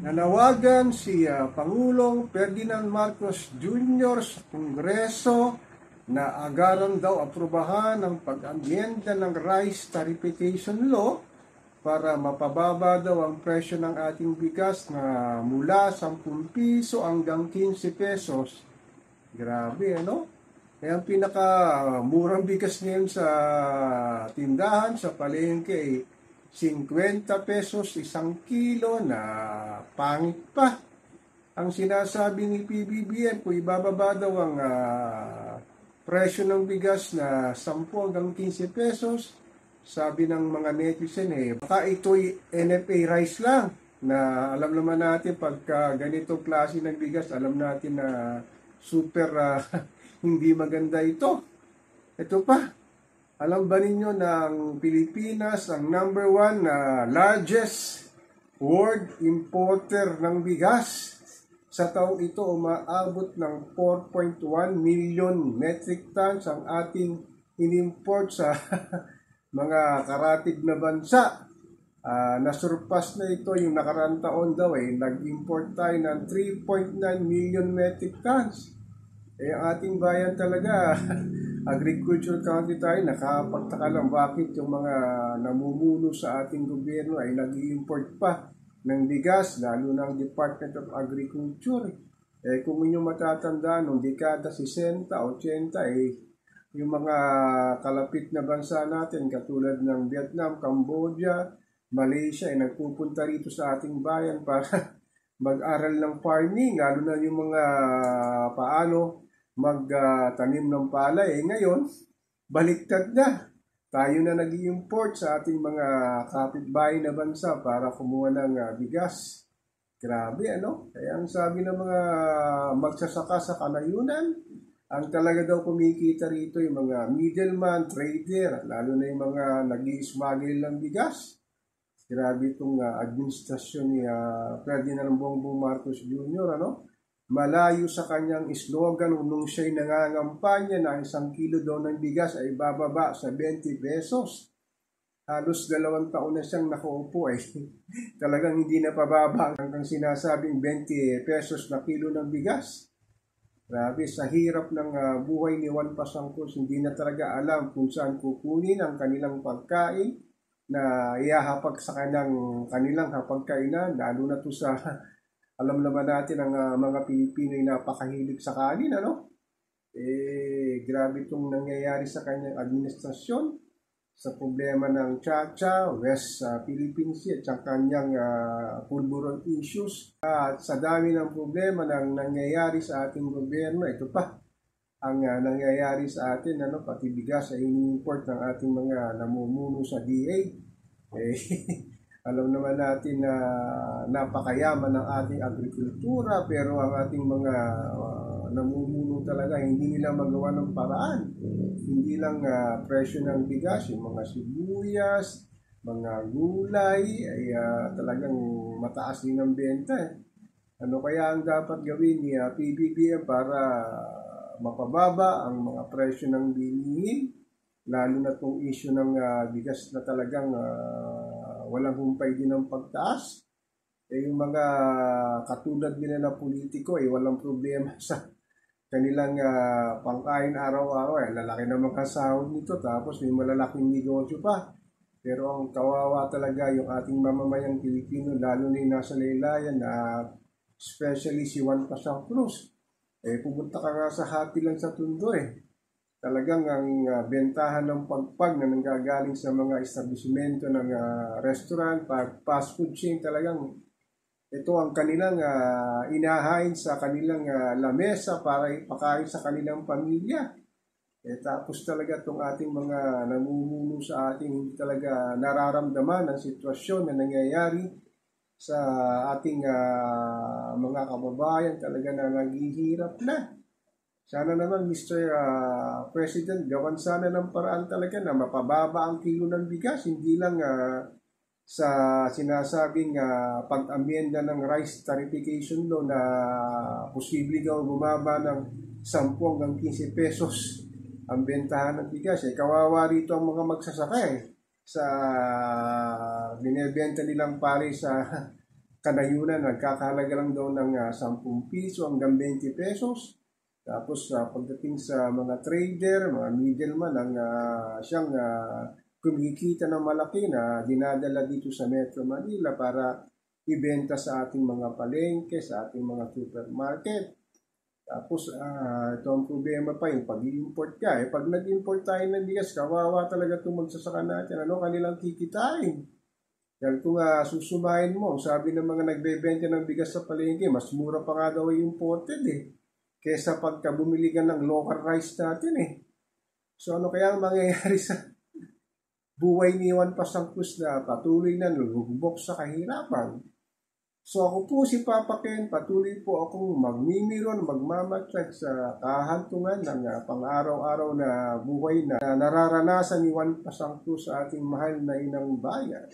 Nanawagan si Pangulong Ferdinand Marcos Jr. sa Kongreso na agaran daw aprubahan ang pag-amyenda ng Rice Tariffication Law para mapababa daw ang presyo ng ating bigas na mula 10 piso hanggang 15 pesos. Grabe, ano? Eh, ang pinakamurang bigas ngayon sa tindahan, sa palengke, 50 pesos isang kilo na pangit pa. Ang sinasabi ni PBBM, kung ibababa daw ang presyo ng bigas na 10 hanggang 15 pesos, sabi ng mga netizen, baka ito'y NFA rice lang. Na alam naman natin, pagka ganitong klase ng bigas, alam natin na super hindi maganda ito. Ito pa, alam ba ninyo na ang Pilipinas ang number 1 na largest world importer ng bigas? Sa taong ito, umaabot ng 4.1 million metric tons ang ating inimport sa mga karatig na bansa. Nasurpass na ito yung nakaraang taon daw nag-import tayo ng 3.9 million metric tons. Ang ating bayan talaga, agriculture country tayo, nakapagtaka lang bakit yung mga namumuno sa ating gobyerno ay nag-i-import pa ng bigas, lalo ng Department of Agriculture. Kung inyo matatandaan, noong dekada 60, 80, yung mga kalapit na bansa natin, katulad ng Vietnam, Cambodia, Malaysia, ay nagpupunta rito sa ating bayan para mag-aral ng farming, lalo na yung mga paano magtanim ng palay. Ngayon, baliktad na. Tayo na nag-i-import sa ating mga kapitbahay na bansa para kumuha ng bigas. Grabe, ano? Kaya ang sabi ng mga magsasaka sa kanayunan, ang talaga daw kumikita rito yung mga middleman, trader, lalo na yung mga nag-i-smuggle ng bigas. Grabe itong administrasyon ni Ferdinand Bongbong Marcos Jr., ano? Malayo sa kanyang slogan nung siya'y nangangampanya na 1 kilo daw ng bigas ay bababa sa 20 pesos. Halos 2 taon na siyang nakaupo Talagang hindi na pababa hanggang sinasabing 20 pesos na kilo ng bigas. Grabe, sa hirap ng buhay ni Juan Pasangkos, hindi na talaga alam kung saan kukunin ang kanilang pagkain na ihahapag sa kanilang hapagkainan, lalo na to sa alam naman natin ang mga Pilipino ay napakahilig sa kanin, ano? Grabe itong nangyayari sa kanyang administrasyon sa problema ng Chacha, West Philippine Sea at sa kanyang pulburon issues. At sa dami ng problema ng nangyayari sa ating gobyerno, ito pa ang nangyayari sa atin, ano, pati bigas ay ini-import ng ating mga namumuno sa DA. Alam naman natin na napakayaman ng ating agrikultura, pero ang ating mga namumuno talaga hindi nila magawa ng paraan. Hindi lang presyo ng bigas, yung mga sibuyas, mga gulay ay talagang mataas din ang benta. Ano kaya ang dapat gawin ni PBBM para mapababa ang mga presyo ng bilihin, lalo na itong issue ng bigas na talagang walang humpay din ng pagtaas? Yung mga katulad nila na politiko walang problema sa kanilang pangkain araw-araw. Lalaki na mga sahod nito, tapos may malalaking negosyo pa. Pero ang kawawa talaga yung ating mamamayang Pilipino, lalo na yung nasa laylayan, especially si Juan Pasangkos. Pupunta ka nga sa hati lang sa Tondo Talagang ang bentahan ng pagpag na nanggagaling sa mga establishmento ng restaurant, fast food chain, talagang ito ang kanilang inahain sa kanilang lamesa para ipakain sa kanilang pamilya. Tapos talaga itong ating mga namumuno sa ating hindi talaga nararamdaman ang sitwasyon na nangyayari sa ating mga kababayan, talaga na naghihirap na. Sana naman, Mr. President, gawan sana ng paraan talaga na mapababa ang kilo ng bigas, hindi lang sa sinasabing pag-amyenda ng Rice Tariffication Law na posible daw bumaba ng 10 hanggang 15 pesos ang bentahan ng bigas. Kawawa rito ang mga magsasaka sa binibenta nilang pare sa kanayunan, nagkakahalaga lang daw ng 10 piso hanggang 20 pesos. Tapos pagdating sa mga trader, mga middleman, siyang kumikita ng malaki na dinadala dito sa Metro Manila para ibenta sa ating mga palengke, sa ating mga supermarket. Tapos, ito ang problema pa, yung pag-import ka. Pag nag-import tayo ng bigas, kawawa talaga itong magsasaka natin. Ano kanilang kikitain? Dahil kung susumahin mo, sabi ng mga nagbebenta ng bigas sa palengke, mas mura pa nga daw yung imported kesa pagka bumili ka ng local rice natin So ano kaya ang mangyayari sa buhay ni Juan Pasangkus na patuloy na lulubok sa kahirapan? So ako po si Papa Ken, patuloy po akong magmimiron, magmamatyag sa kahantungan ng pang-araw-araw na buhay na nararanasan ni Juan Pasangkus sa ating mahal na inang bayan.